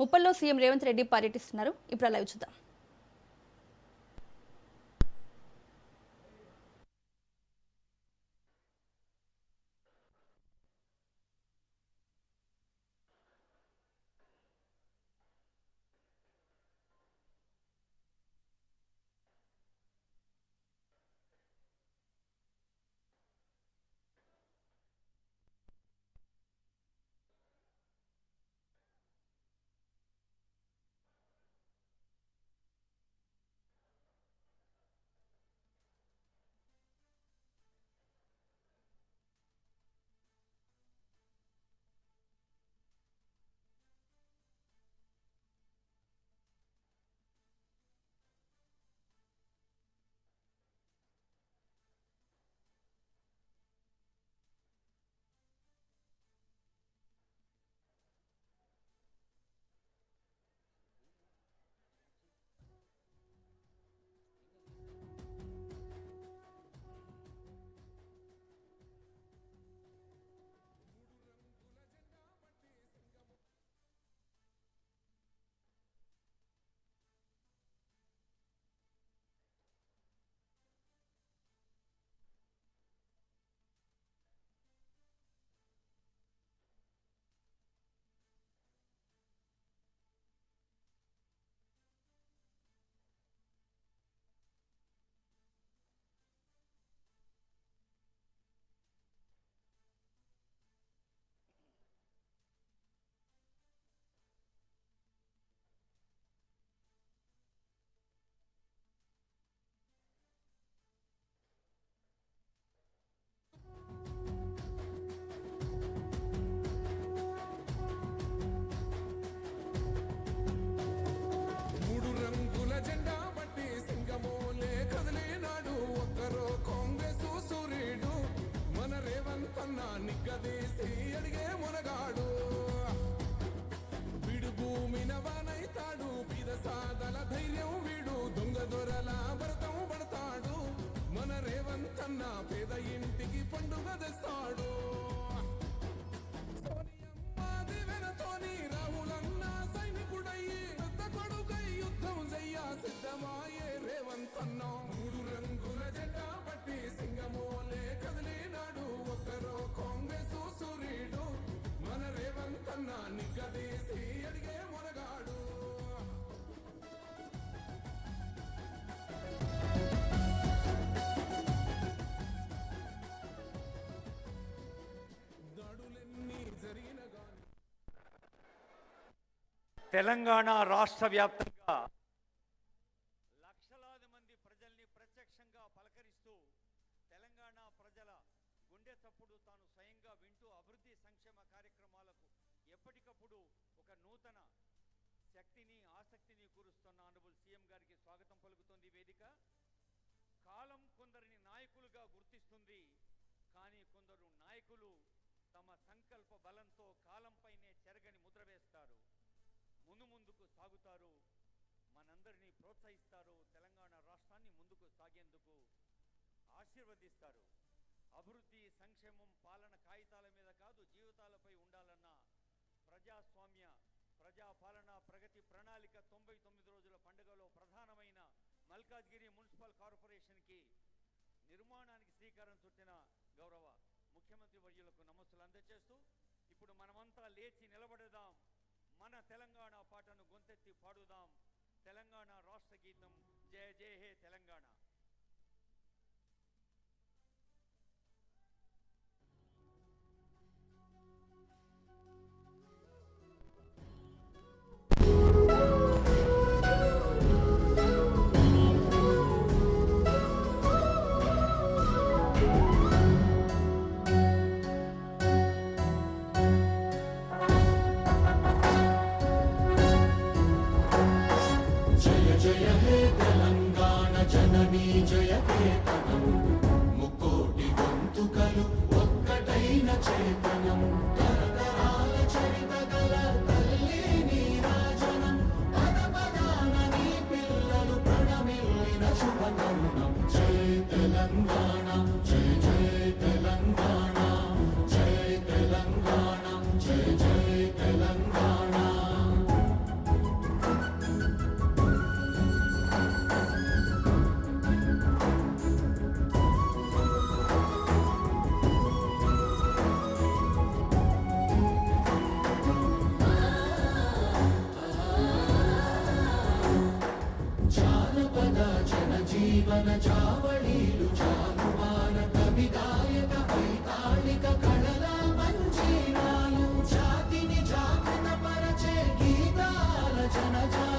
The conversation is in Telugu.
ఉప్పల్లో సీఎం రేవంత్ రెడ్డి పర్యటిస్తున్నారు. ఇప్పుడు లైవ్ చూద్దాం. తెలంగాణ రాష్ట్ర వ్యాప్తంగా లక్షలాది మంది ప్రజల్ని ప్రత్యక్షంగా పలకరిస్తూ తెలంగాణ ప్రజల గుండె చప్పుడు తాను స్వయంగా వింటూ అభివృద్ధి సంక్షేమ కార్యక్రమాలకు ఎప్పటికప్పుడు ఒక నూతన శక్తిని ఆసక్తిని కూరుస్తున్న ఆనరబుల్ సీఎం గారికి స్వాగతం పలుకుతోంది వేదిక. కాలం కొందరిని నాయకులుగా గుర్తిస్తుంది, కానీ కొందరు నాయకులు తమ సంకల్ప బలంతో కాలంపైనే చెరగని ముద్ర వేస్తారు, ముందుకు సాగుతారు, మనందరినీ ప్రోత్సహిస్తారు, తెలంగాణ రాష్ట్రాన్ని ముందుకు సాగేందుకు ఆశీర్వదిస్తారు. అభివృద్ధి సంక్షేమం పాలన కాగితాల మీద కాదు, జీవితాలపై ఉండాలన్న ప్రజాస్వామ్య ప్రజాపాలన ప్రగతి ప్రణాళిక 99 రోజుల పండుగలో ప్రధానమైన మల్కాజ్గిరి మున్సిపల్ కార్పొరేషన్కి నిర్మాణానికి శ్రీకారం చుట్టిన గౌరవ ముఖ్యమంత్రి వర్యులకు నమస్సులు అందజేస్తూ ఇప్పుడు మనమంతా లేచి నిలబడదాం, మన తెలంగాణ పాటను గొంతెత్తి పాడుదాం. తెలంగాణ రాష్ట్ర గీతం జయ జయ హే తెలంగాణ. జయ హే తెలంగాణ జననీ జీవన చావళీలు చాలువాన కవి గాయక వైతాళిక కళల మంజీరాలు జాతిని జాగృత పరచే గీతాల జనజా